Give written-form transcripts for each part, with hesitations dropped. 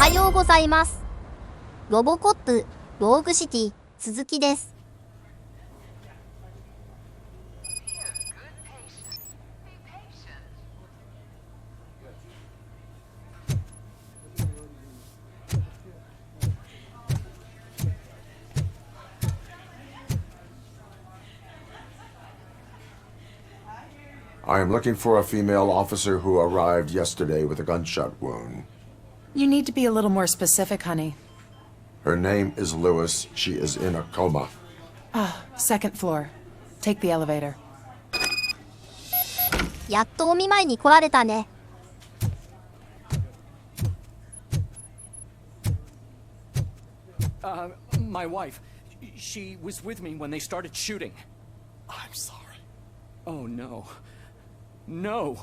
はようございます。ロボコップ、ローグシティ、鈴木です。I am looking for a female officer who arrived yesterday with a gunshot wound. You need to be a little more specific, honey. Her name is Lewis. She is in a coma. Second floor. Take the elevator. やっとお見舞いに来られたね。My wife. She was with me when they started shooting. I'm sorry. Oh, no. No.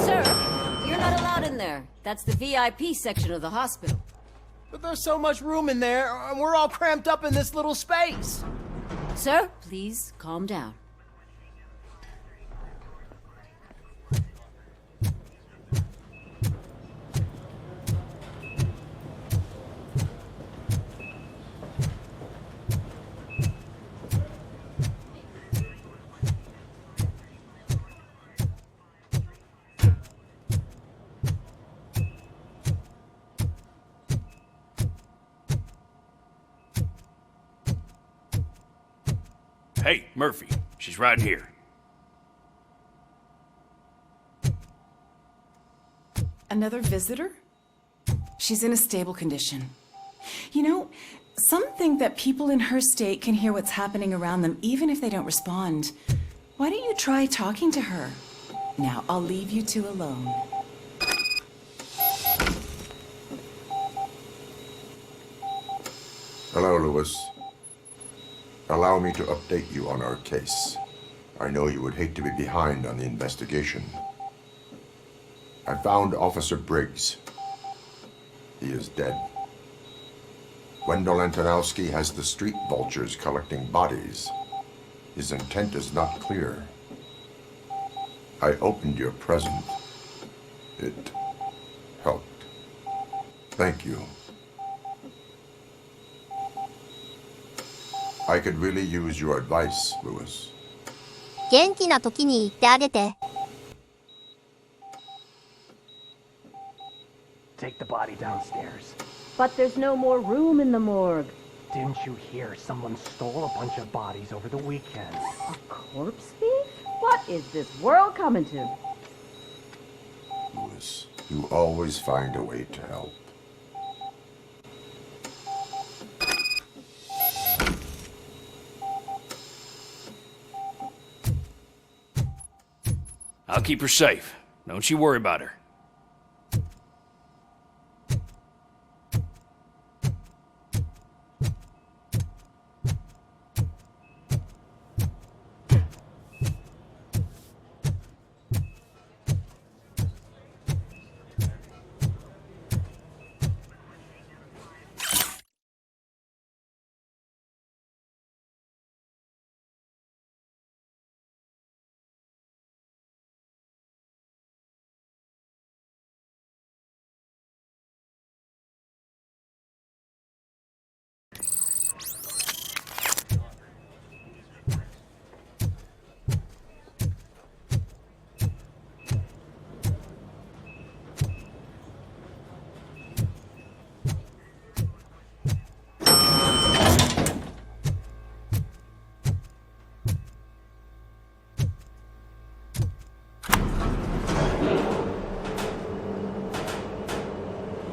Sir, you're not allowed in there. That's the VIP section of the hospital. But there's so much room in there, and we're all cramped up in this little space. Sir, please calm down. Hey, Murphy. She's right here. Another visitor? She's in a stable condition. You know, some think that people in her state can hear what's happening around them even if they don't respond. Why don't you try talking to her? Now, I'll leave you two alone. Hello, Lewis. Allow me to update you on our case. I know you would hate to be behind on the investigation. I found Officer Briggs. He is dead. Wendell Antonowski has the street vultures collecting bodies. His intent is not clear. I opened your present. It helped. Thank you. I could really use your advice, Lewis. 元気な時に言ってあげて。Take the body downstairs. But there's no more room in the morgue. Didn't you hear someone stole a bunch of bodies over the weekend? A corpse thief? What is this world coming to? Lewis, you always find a way to help. I'll keep her safe. Don't you worry about her.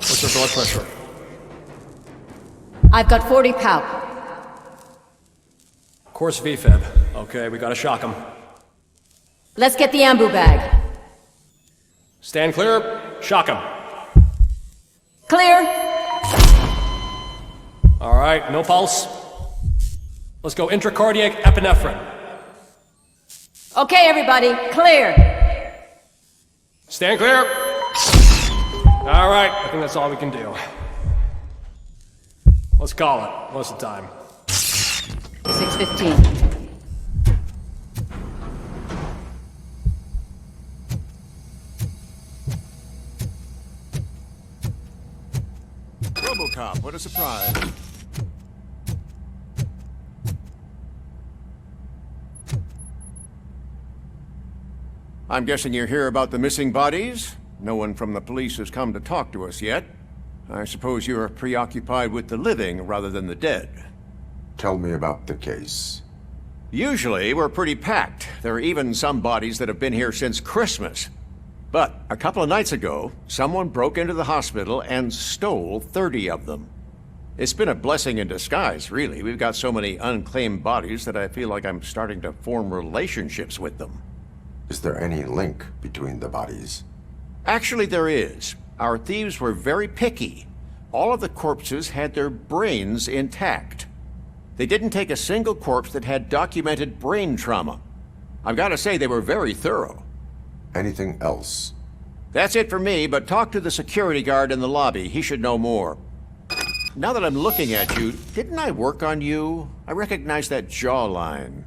What's your blood pressure? I've got 40 pow. Course VFib. Okay, we gotta shock him. Let's get the ambu bag. Stand clear. Shock him. Clear. All right, no pulse. Let's go intracardiac epinephrine. Okay, everybody, clear. Stand clear! All right, I think that's all we can do. Let's call it. What's the time? 6:15. RoboCop, what a surprise. I'm guessing you're here about the missing bodies? No one from the police has come to talk to us yet. I suppose you're preoccupied with the living rather than the dead. Tell me about the case. Usually, we're pretty packed. There are even some bodies that have been here since Christmas. But a couple of nights ago, someone broke into the hospital and stole 30 of them. It's been a blessing in disguise, really. We've got so many unclaimed bodies that I feel like I'm starting to form relationships with them. Is there any link between the bodies? Actually, there is. Our thieves were very picky. All of the corpses had their brains intact. They didn't take a single corpse that had documented brain trauma. I've got to say, they were very thorough. Anything else? That's it for me, but talk to the security guard in the lobby. He should know more. Now that I'm looking at you, didn't I work on you? I recognize that jawline.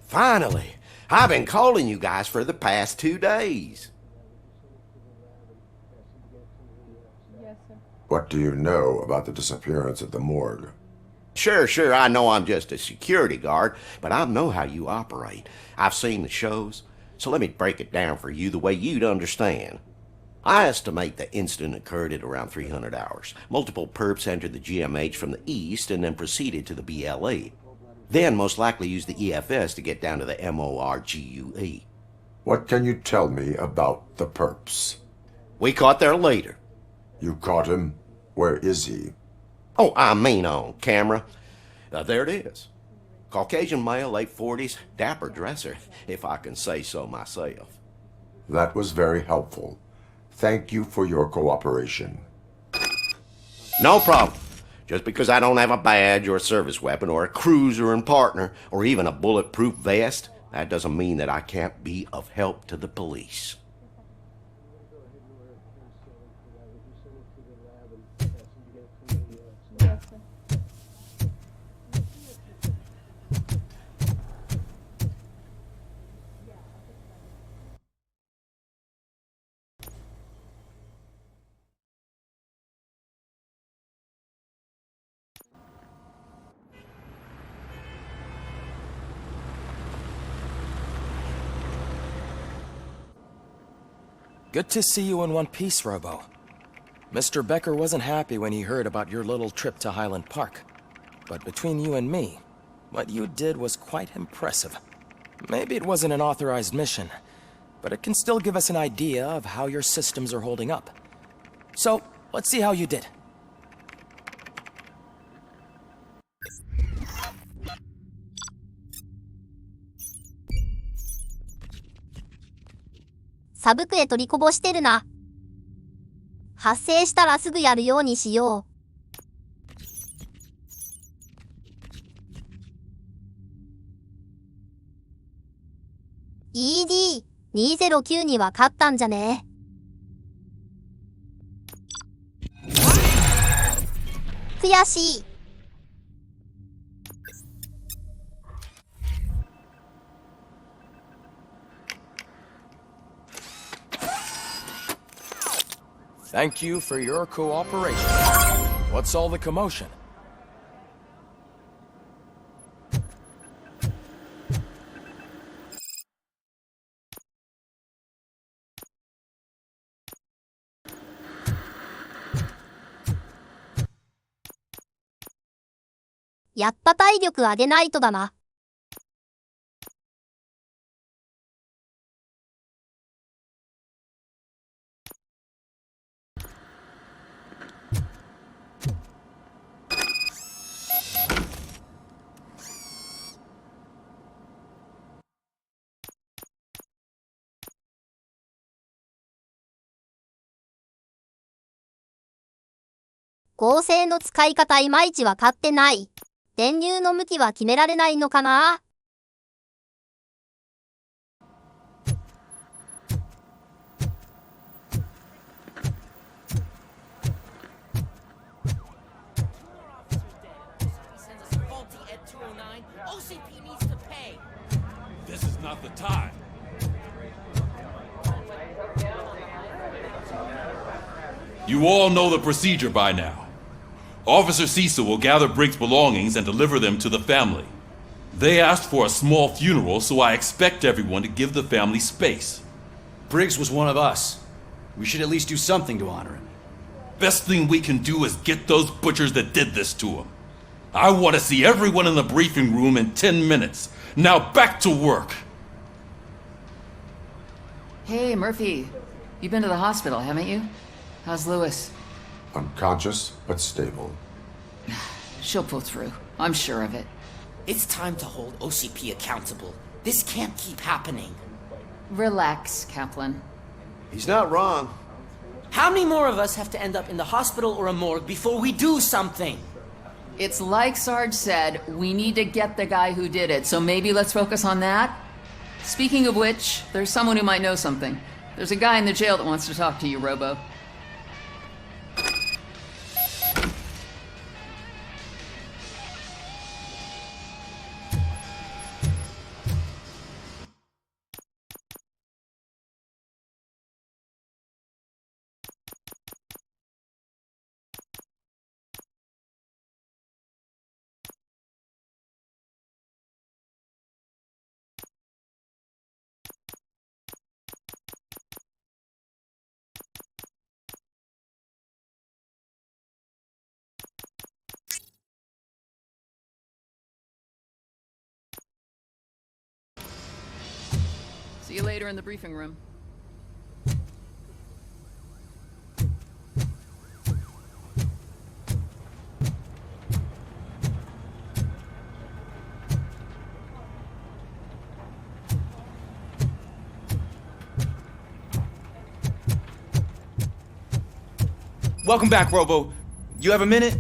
Finally! I've been calling you guys for the past 2 days. What do you know about the disappearance at the morgue? Sure, I know I'm just a security guard, but I know how you operate. I've seen the shows, so let me break it down for you the way you'd understand. I estimate the incident occurred at around 300 hours. Multiple perps entered the GMH from the east and then proceeded to the BLE. Then most likely used the EFS to get down to the MORGUE. What can you tell me about the perps? We caught their leader. You caught him? Where is he? Oh, I mean on camera. There it is. Caucasian male, late 40s, dapper dresser, if I can say so myself. That was very helpful. Thank you for your cooperation. No problem. Just because I don't have a badge or a service weapon or a cruiser and partner or even a bulletproof vest, that doesn't mean that I can't be of help to the police. Good to see you in one piece, Robo. Mr. Becker wasn't happy when he heard about your little trip to Highland Park. But between you and me, what you did was quite impressive. Maybe it wasn't an authorized mission, but it can still give us an idea of how your systems are holding up. So, let's see how you did.サブクへ取りこぼしてるな。発生したらすぐやるようにしよう。ED209 には勝ったんじゃねえ。悔しい。Thank you for your cooperation. What's all the commotion? やっぱ体力上げないとだな。合成の使い方いまいちわかってない。電流の向きは決められないのかな？This is not the time. You all know the procedure by now. Officer Cecil will gather Briggs' belongings and deliver them to the family. They asked for a small funeral, so I expect everyone to give the family space. Briggs was one of us. We should at least do something to honor him. Best thing we can do is get those butchers that did this to him. I want to see everyone in the briefing room in 10 minutes. Now back to work. Hey, Murphy. You've been to the hospital, haven't you? How's Lewis? Unconscious, but stable. She'll pull through. I'm sure of it. It's time to hold OCP accountable. This can't keep happening. Relax, Kaplan. He's not wrong. How many more of us have to end up in the hospital or a morgue before we do something? It's like Sarge said, we need to get the guy who did it, so maybe let's focus on that? Speaking of which, there's someone who might know something. There's a guy in the jail that wants to talk to you, Robo. See you later in the briefing room. Welcome back, Robo. You have a minute?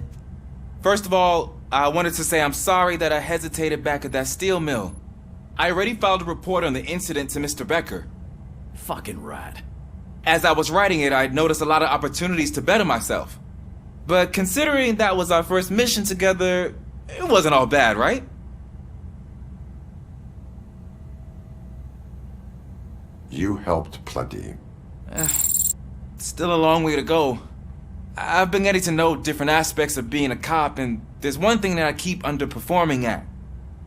First of all, I wanted to say I'm sorry that I hesitated back at that steel mill. I already filed a report on the incident to Mr. Becker. Fucking rat. As I was writing it, I noticed a lot of opportunities to better myself. But considering that was our first mission together, it wasn't all bad, right? You helped plenty. Still a long way to go. I've been getting to know different aspects of being a cop, and there's one thing that I keep underperforming at.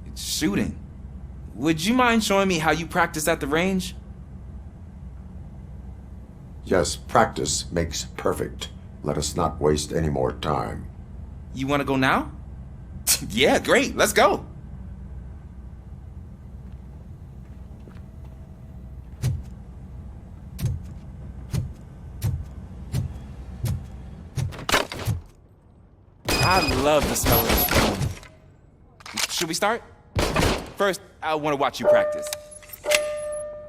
It's shooting. Would you mind showing me how you practice at the range? Yes, practice makes perfect. Let us not waste any more time. You want to go now? Yeah, great. Let's go. I love the smell of this film. Should we start? First, I want to watch you practice.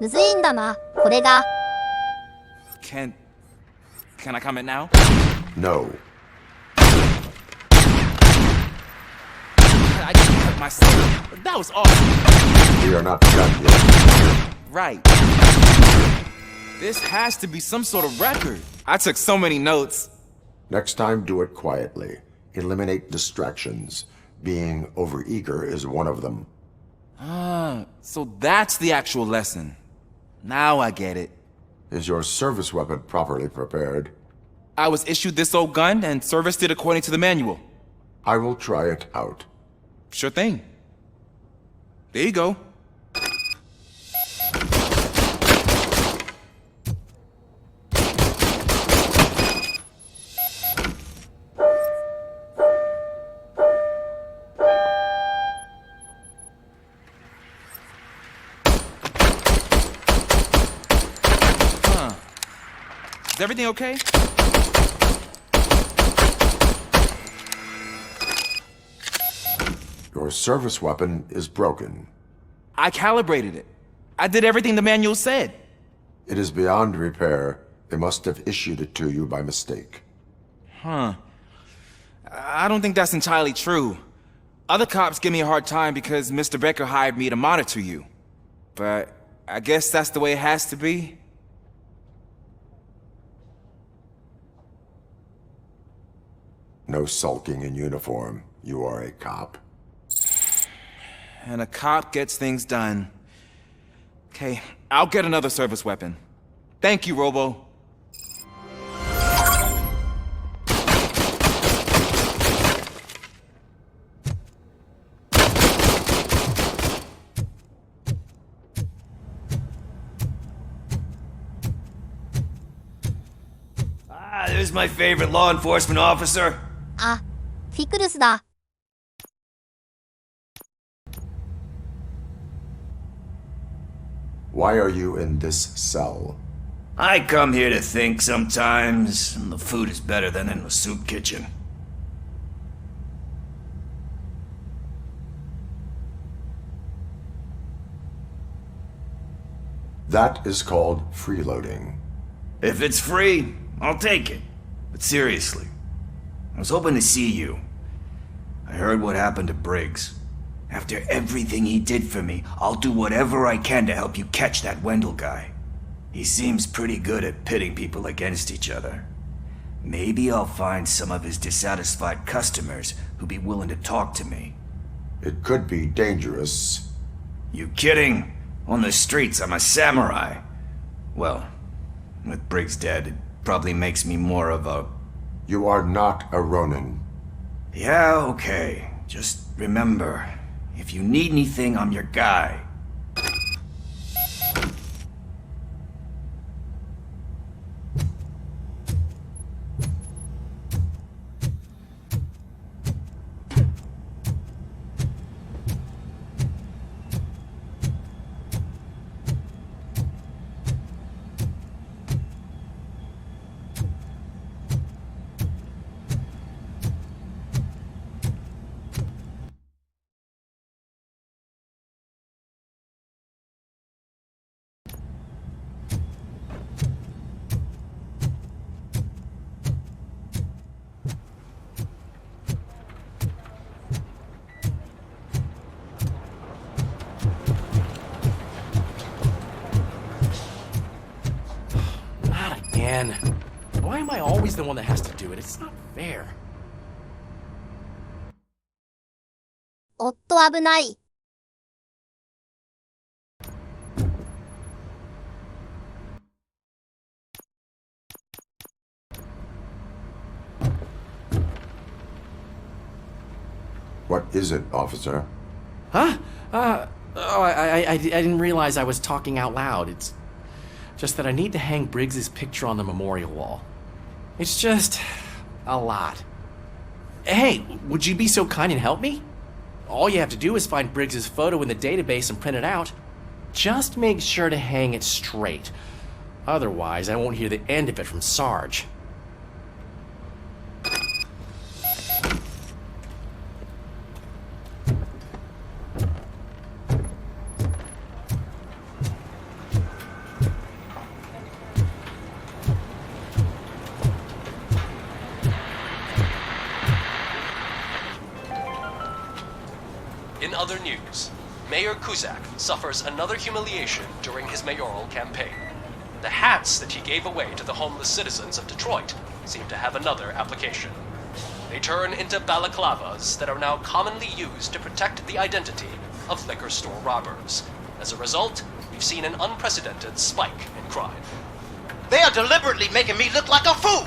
むずいんだな、これが。Can I comment now? No. I just cut myself. That was awesome. We are not done yet. Right. This has to be some sort of record. I took so many notes. Next time, do it quietly. Eliminate distractions. Being overeager is one of them. So that's the actual lesson. Now I get it. Is your service weapon properly prepared? I was issued this old gun and serviced it according to the manual. I will try it out. Sure thing. There you go. Is everything okay? Your service weapon is broken. I calibrated it. I did everything the manual said. It is beyond repair. They must have issued it to you by mistake. Huh. I don't think that's entirely true. Other cops give me a hard time because Mr. Becker hired me to monitor you. But I guess that's the way it has to be. No sulking in uniform. You are a cop. And a cop gets things done. Okay, I'll get another service weapon. Thank you, Robo. There's my favorite law enforcement officer. あ、フィクルスだ。Why are you in this cell? I come here to think sometimes, and the food is better than in the soup kitchen. That is called freeloading. If it's free, I'll take it. But seriously, I was hoping to see you. I heard what happened to Briggs. After everything he did for me, I'll do whatever I can to help you catch that Wendell guy. He seems pretty good at pitting people against each other. Maybe I'll find some of his dissatisfied customers who'd be willing to talk to me. It could be dangerous. You kidding? On the streets, I'm a samurai. Well, with Briggs dead, it probably makes me more of a... You are not a Ronin. Yeah, okay. Just remember, if you need anything, I'm your guy. Why am I always the one that has to do it? It's not fair. おっと危ない。What is it, officer? Huh? I didn't realize I was talking out loud. It's just that I need to hang Briggs's picture on the memorial wall. It's just a lot. Hey, would you be so kind and help me? All you have to do is find Briggs's photo in the database and print it out. Just make sure to hang it straight. Otherwise, I won't hear the end of it from Sarge. In other news, Mayor Kuzak suffers another humiliation during his mayoral campaign. The hats that he gave away to the homeless citizens of Detroit seem to have another application. They turn into balaclavas that are now commonly used to protect the identity of liquor store robbers. As a result, we've seen an unprecedented spike in crime. They are deliberately making me look like a fool!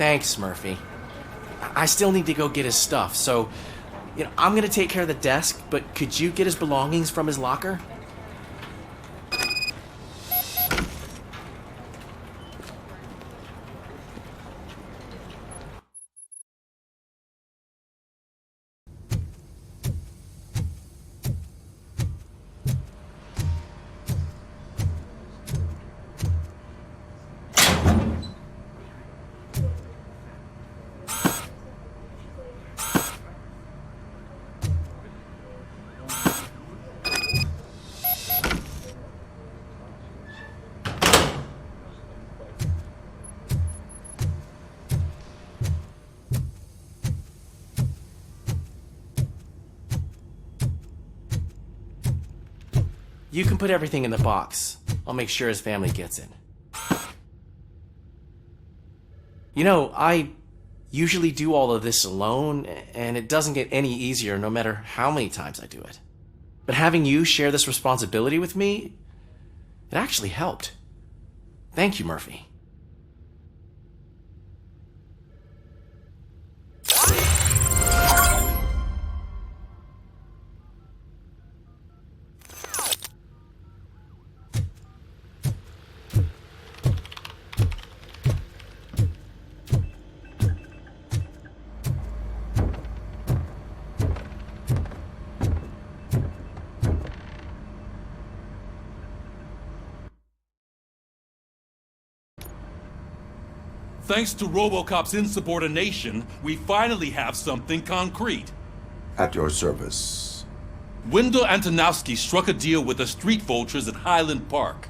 Thanks, Murphy. I still need to go get his stuff, so, I'm gonna take care of the desk, but could you get his belongings from his locker? You can put everything in the box. I'll make sure his family gets it. I usually do all of this alone, and it doesn't get any easier no matter how many times I do it. But having you share this responsibility with me, it actually helped. Thank you, Murphy. Thanks to RoboCop's insubordination, we finally have something concrete. At your service. Wendell Antonowski struck a deal with the street vultures at Highland Park.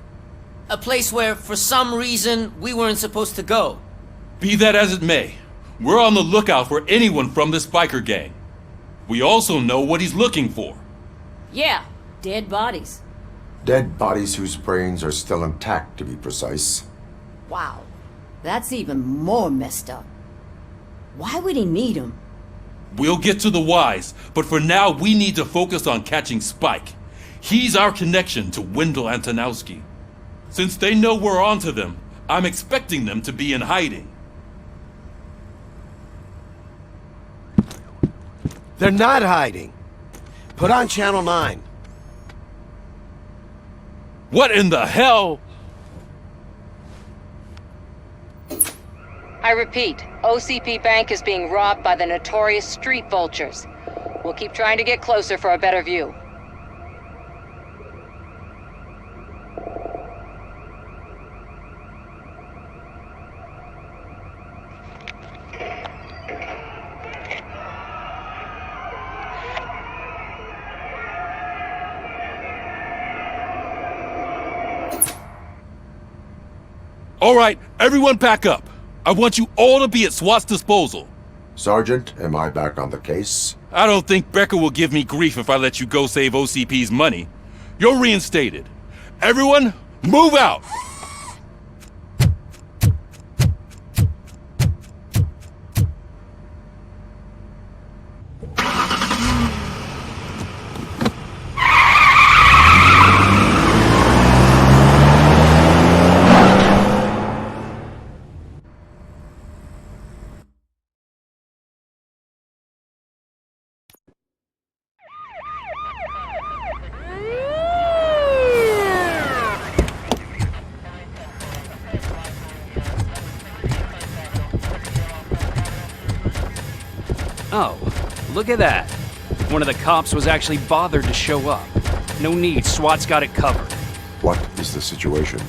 A place where, for some reason, we weren't supposed to go. Be that as it may, we're on the lookout for anyone from this biker gang. We also know what he's looking for. Yeah, dead bodies. Dead bodies whose brains are still intact, to be precise. Wow, that's even more messed up. Why would he need them? We'll get to the whys, but for now we need to focus on catching Spike. He's our connection to Wendell Antonowski. Since they know we're onto them, I'm expecting them to be in hiding. They're not hiding. Put on Channel 9. What in the hell? I repeat, OCP Bank is being robbed by the notorious street vultures. We'll keep trying to get closer for a better view. All right, everyone pack up. I want you all to be at SWAT's disposal. Sergeant, am I back on the case? I don't think Becker will give me grief if I let you go save OCP's money. You're reinstated. Everyone, move out! Oh, look at that. One of the cops was actually bothered to show up. No need, SWAT's got it covered. What is the situation?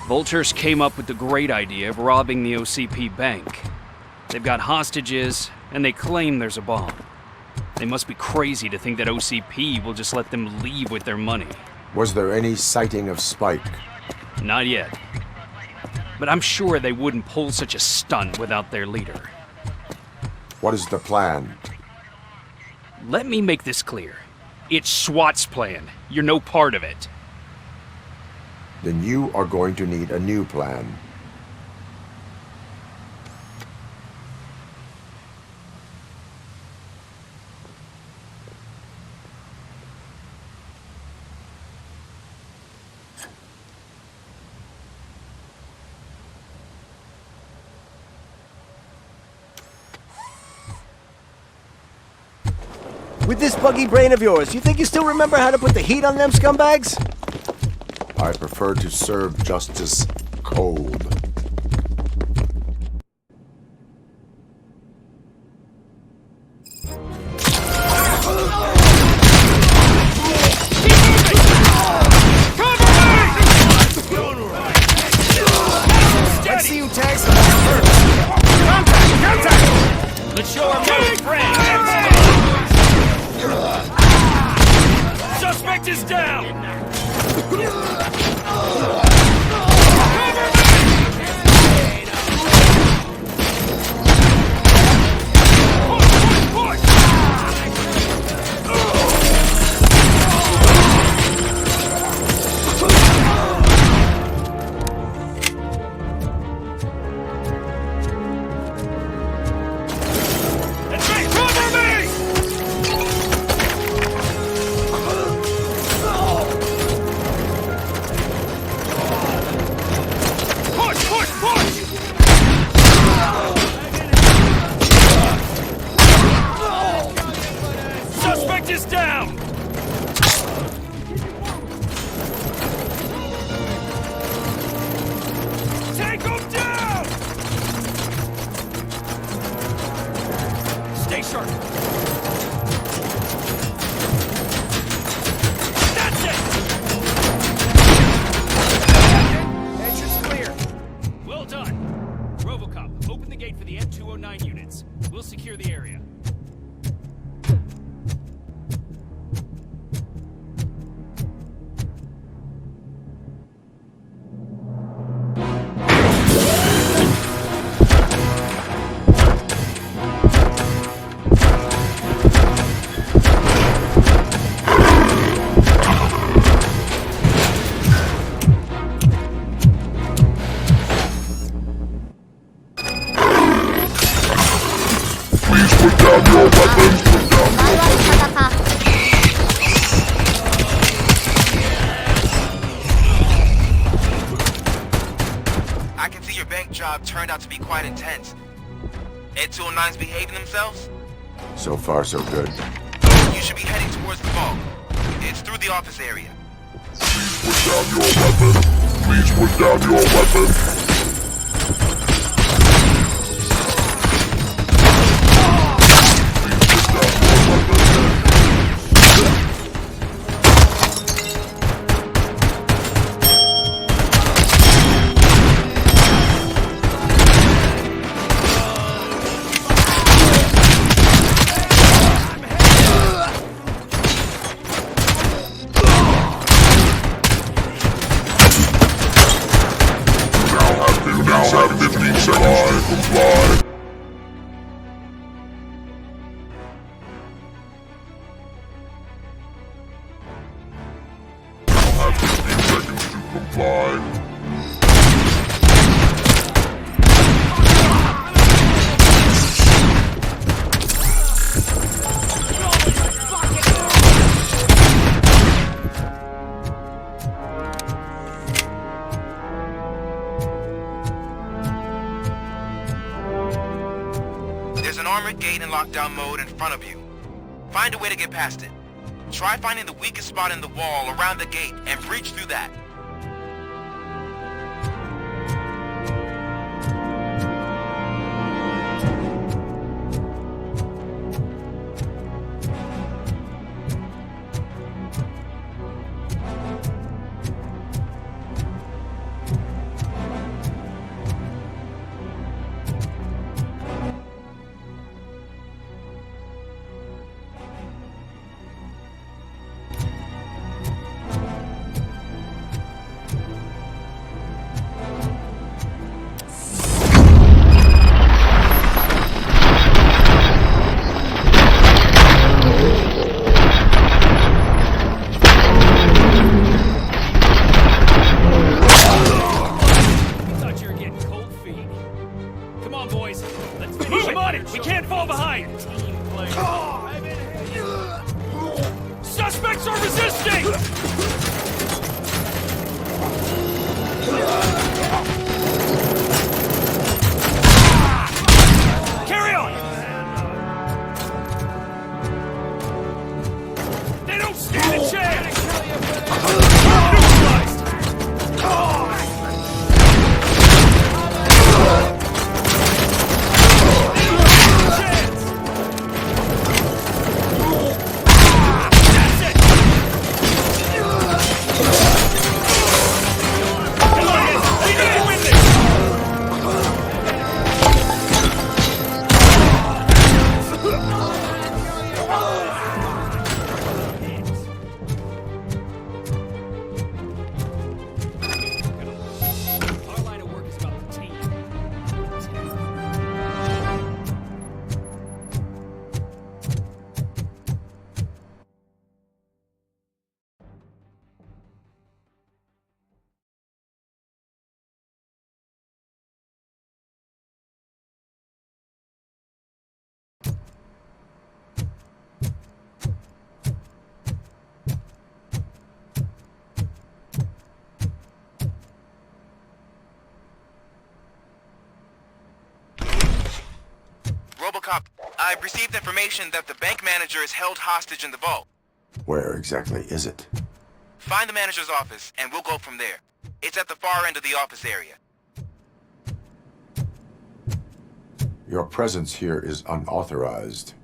Vultures came up with the great idea of robbing the OCP bank. They've got hostages, and they claim there's a bomb. They must be crazy to think that OCP will just let them leave with their money. Was there any sighting of Spike? Not yet. But I'm sure they wouldn't pull such a stunt without their leader. What is the plan? Let me make this clear. It's SWAT's plan. You're no part of it. Then you are going to need a new plan. With this buggy brain of yours, you think you still remember how to put the heat on them scumbags? I prefer to serve justice cold. Let's see who tags them first. Contact! Let's show our most friends! Suspect is down! Suspect is down! Take him down! Stay sharp. That's it! Entrance clear. Well done. RoboCop, open the gate for the M209 units. We'll secure the area. I can see your bank job turned out to be quite intense. Ed 209's behaving themselves? So far, so good. You should be heading towards the vault. It's through the office area. Please put down your weapon. There's an armored gate in lockdown mode in front of you. Find a way to get past it. Try finding the weakest spot in the wall around the gate and breach through that. We can't fall behind! Suspects are resisting! Carry on! RoboCop, I've received information that the bank manager is held hostage in the vault. Where exactly is it? Find the manager's office, and we'll go from there. It's at the far end of the office area. Your presence here is unauthorized.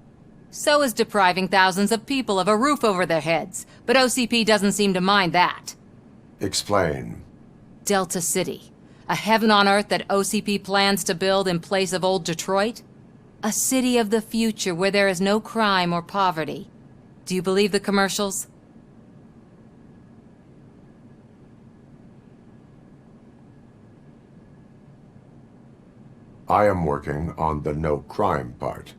So is depriving thousands of people of a roof over their heads, but OCP doesn't seem to mind that. Explain. Delta City. A heaven on earth that OCP plans to build in place of old Detroit? A city of the future where there is no crime or poverty. Do you believe the commercials? I am working on the no crime part.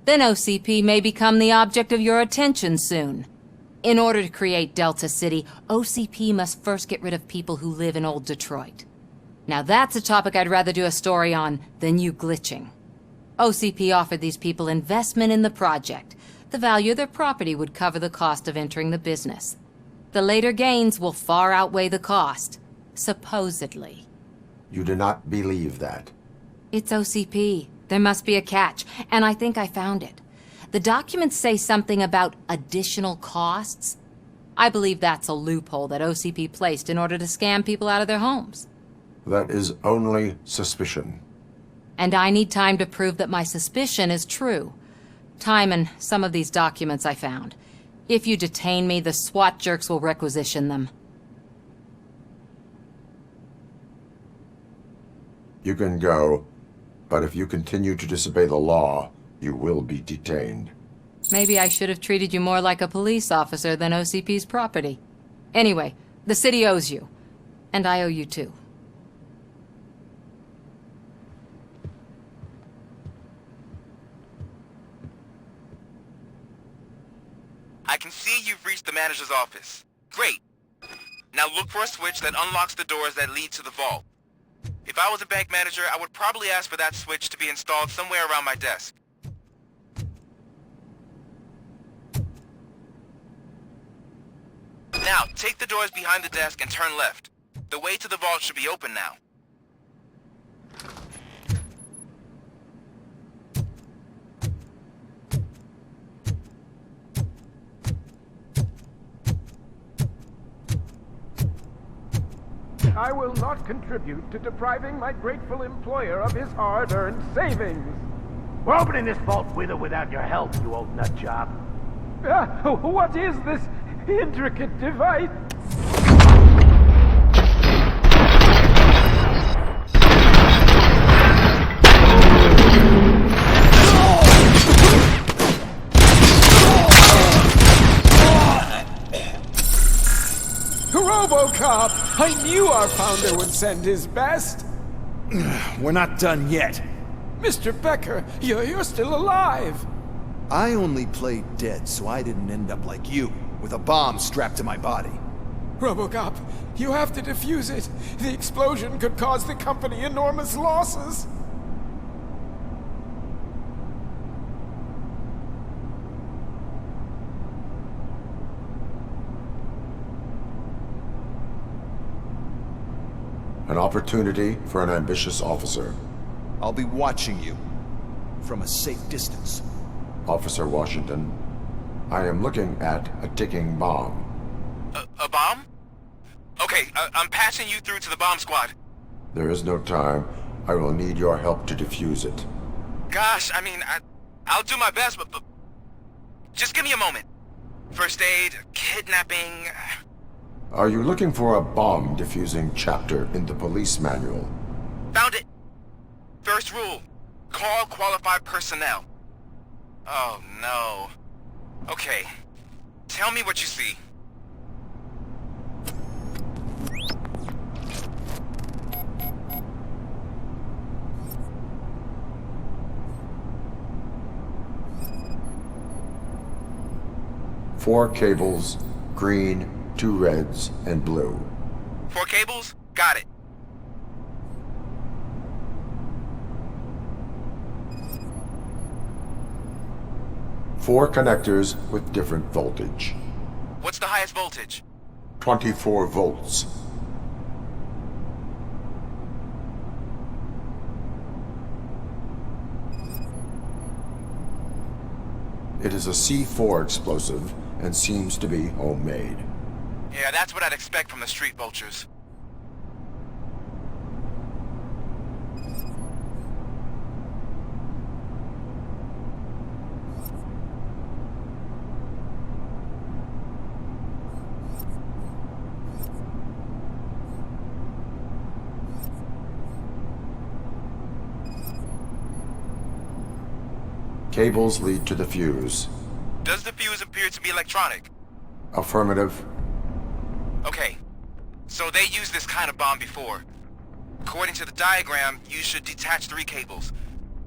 Then OCP may become the object of your attention soon. In order to create Delta City, OCP must first get rid of people who live in old Detroit. Now that's a topic I'd rather do a story on than you glitching. OCP offered these people investment in the project. The value of their property would cover the cost of entering the business. The later gains will far outweigh the cost, supposedly. You do not believe that? It's OCP. There must be a catch, and I think I found it. The documents say something about additional costs. I believe that's a loophole that OCP placed in order to scam people out of their homes. That is only suspicion. And I need time to prove that my suspicion is true. Time and some of these documents I found. If you detain me, the SWAT jerks will requisition them. You can go, but if you continue to disobey the law, you will be detained. Maybe I should have treated you more like a police officer than OCP's property. Anyway, the city owes you. And I owe you too. I can see you've reached the manager's office. Great. Now look for a switch that unlocks the doors that lead to the vault. If I was a bank manager, I would probably ask for that switch to be installed somewhere around my desk. Now, take the doors behind the desk and turn left. The way to the vault should be open now. I will not contribute to depriving my grateful employer of his hard-earned savings. We're opening this vault with or without your help, you old nutjob. What is this intricate device? RoboCop! I knew our founder would send his best! We're not done yet. Mr. Becker, you're still alive! I only played dead so I didn't end up like you, with a bomb strapped to my body. RoboCop, you have to defuse it. The explosion could cause the company enormous losses. An opportunity for an ambitious officer. I'll be watching you from a safe distance. Officer Washington, I am looking at a ticking bomb. A bomb? Okay, I'm passing you through to the bomb squad. There is no time. I will need your help to defuse it. Gosh, I mean, I'll do my best, but just give me a moment. First aid, kidnapping... Are you looking for a bomb defusing chapter in the police manual? Found it! First rule, call qualified personnel. Oh no. Okay, tell me what you see. Four cables, green, 2 reds, and blue. 4 cables? Got it. Four connectors with different voltage. What's the highest voltage? 24 volts. It is a C4 explosive and seems to be homemade. Yeah, that's what I'd expect from the street vultures. Cables lead to the fuse. Does the fuse appear to be electronic? Affirmative. Okay, so they used this kind of bomb before. According to the diagram, you should detach 3 cables.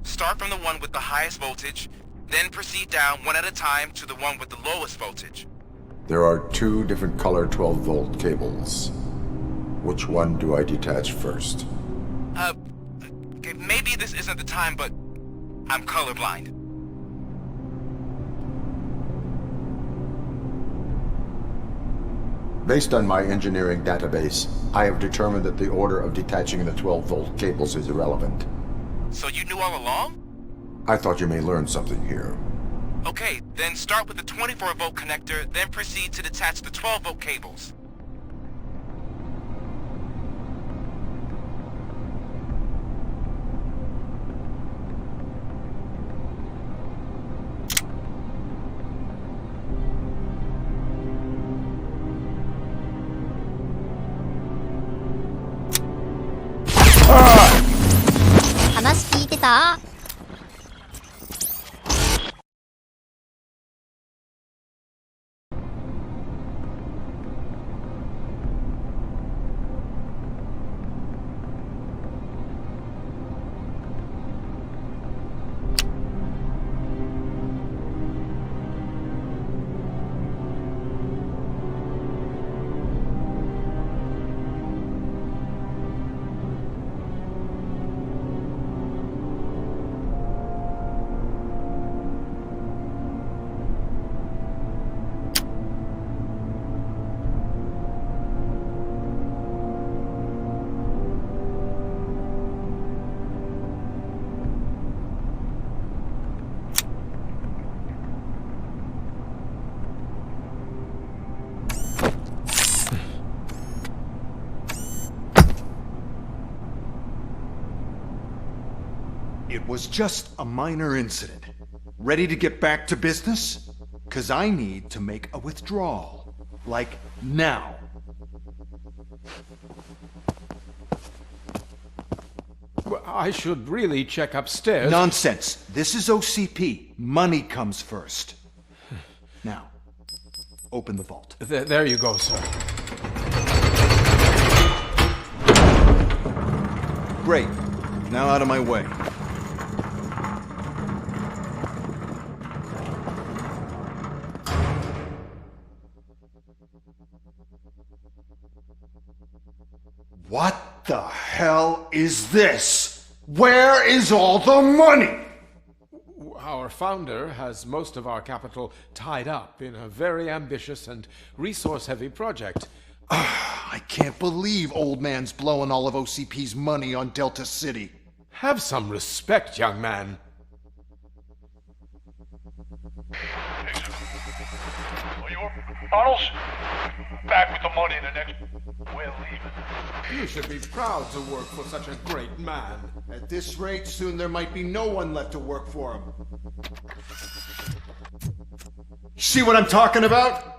Start from the one with the highest voltage, then proceed down one at a time to the one with the lowest voltage. There are 2 different color 12-volt cables. Which one do I detach first? Okay, maybe this isn't the time, but I'm colorblind. Based on my engineering database, I have determined that the order of detaching the 12-volt cables is irrelevant. So you knew all along? I thought you may learn something here. Okay, then start with the 24-volt connector, then proceed to detach the 12-volt cables. It was just a minor incident. Ready to get back to business? 'Cause I need to make a withdrawal. Like, now. Well, I should really check upstairs. Nonsense. This is OCP. Money comes first. Now, open the vault. There you go, sir. Great. Now out of my way. What the hell is this? Where is all the money? Our founder has most of our capital tied up in a very ambitious and resource-heavy project. I can't believe old man's blowing all of OCP's money on Delta City. Have some respect, young man. Arnold's back with the money in the next... We're leaving. You should be proud to work for such a great man. At this rate, soon there might be no one left to work for him. See what I'm talking about?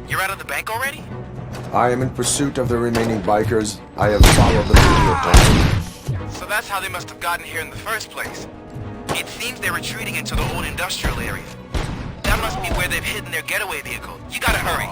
You're out of the bank already? I am in pursuit of the remaining bikers. I have followed them to your home. So that's how they must have gotten here in the first place. It seems they're retreating into the old industrial area. That must be where they've hidden their getaway vehicle. You gotta hurry.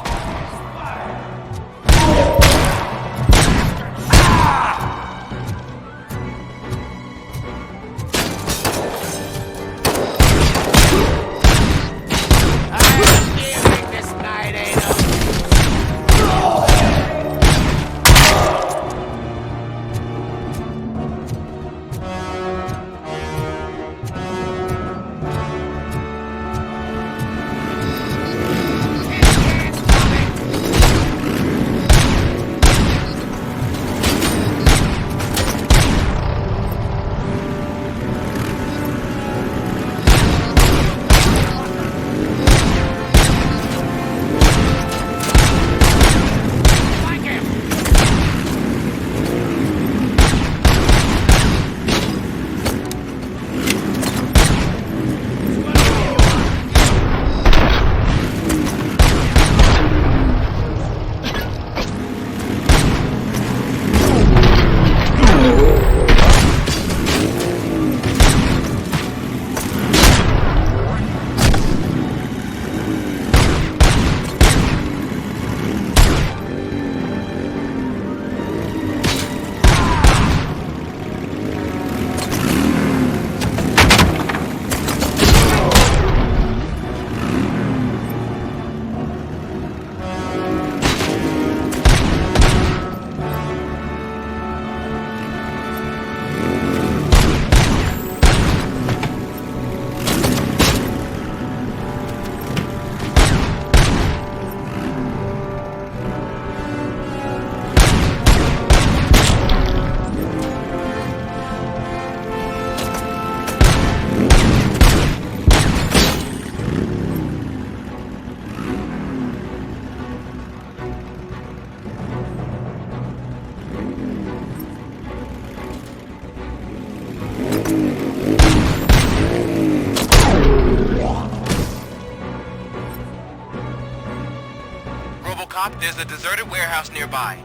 RoboCop, there's a deserted warehouse nearby.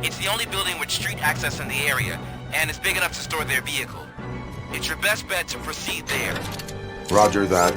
It's the only building with street access in the area, and it's big enough to store their vehicle. It's your best bet to proceed there. Roger that.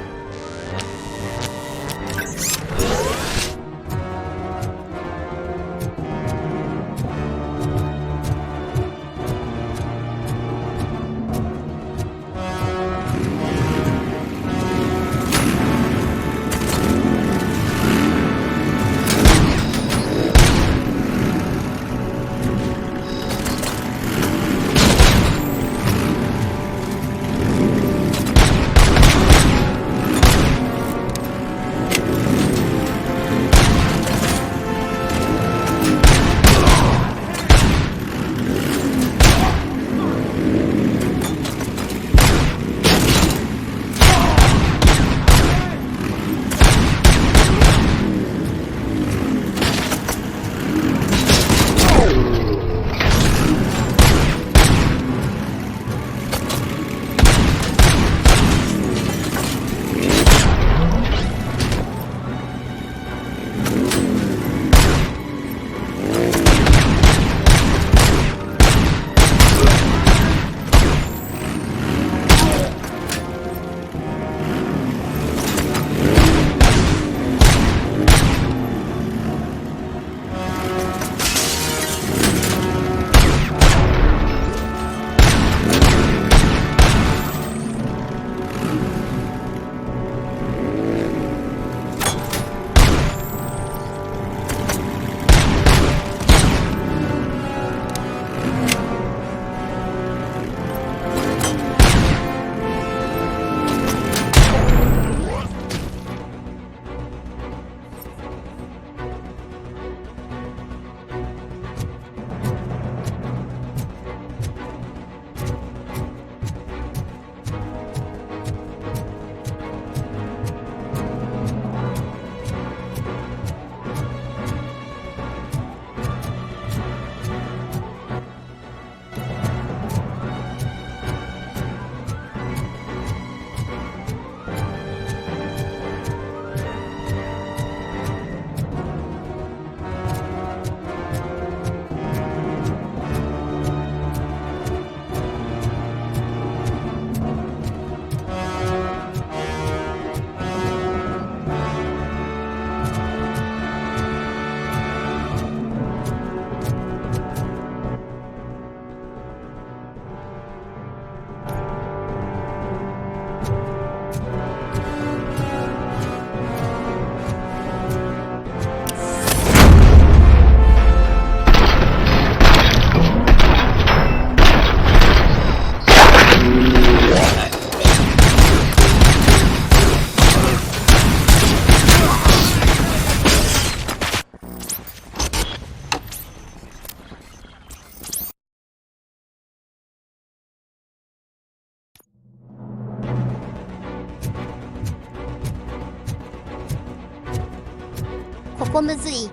こむずい。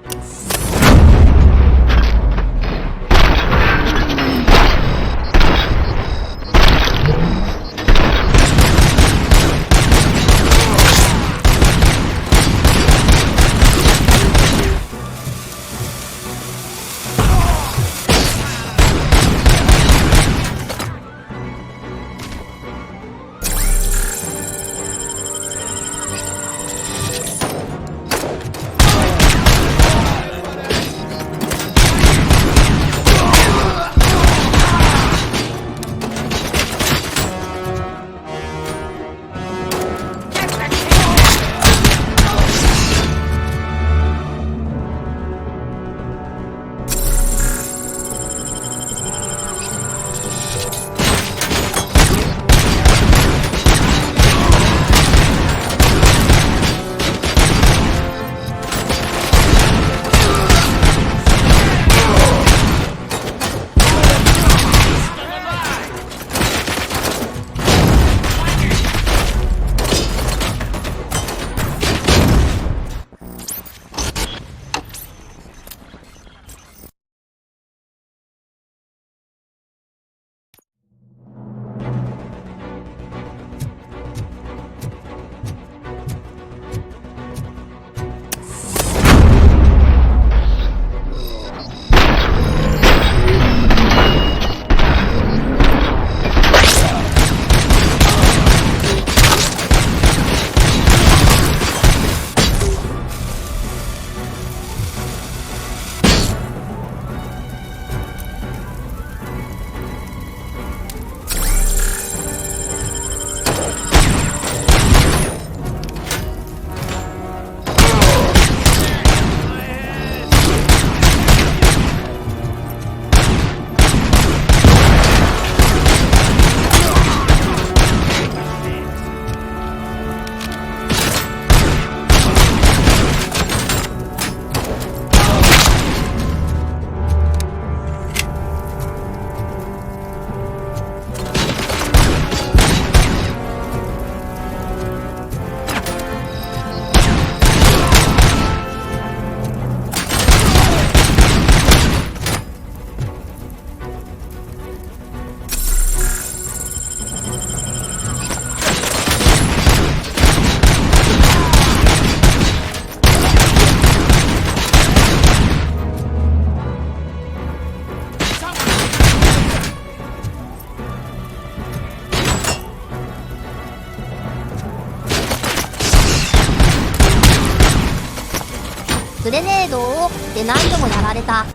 グレネードをで何度もやられた。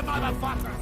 motherfucker!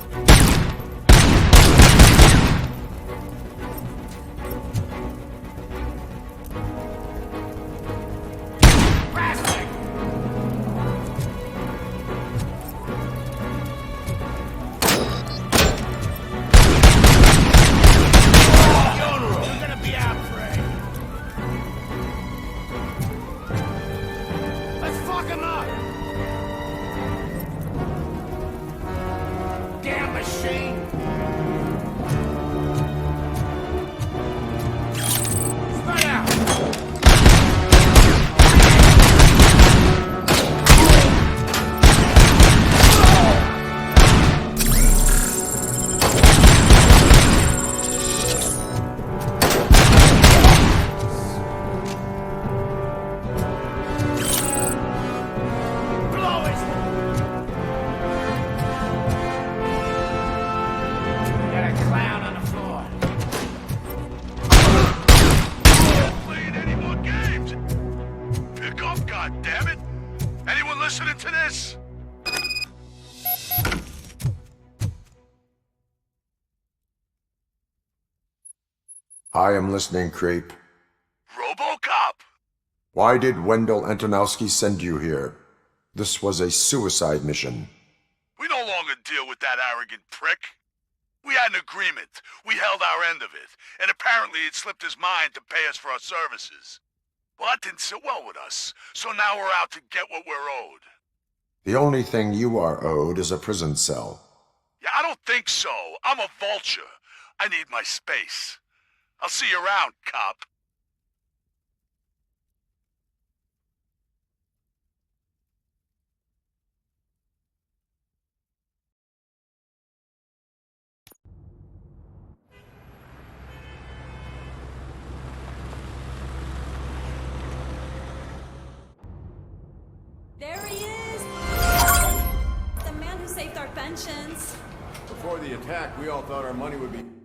I am listening, Creep. RoboCop! Why did Wendell Antonowski send you here? This was a suicide mission. We no longer deal with that arrogant prick. We had an agreement. We held our end of it, and apparently it slipped his mind to pay us for our services. Well, that didn't sit well with us, so now we're out to get what we're owed. The only thing you are owed is a prison cell. Yeah, I don't think so. I'm a vulture. I need my space. I'll see you around, cop. There he is! The man who saved our pensions. Before the attack, we all thought our money would be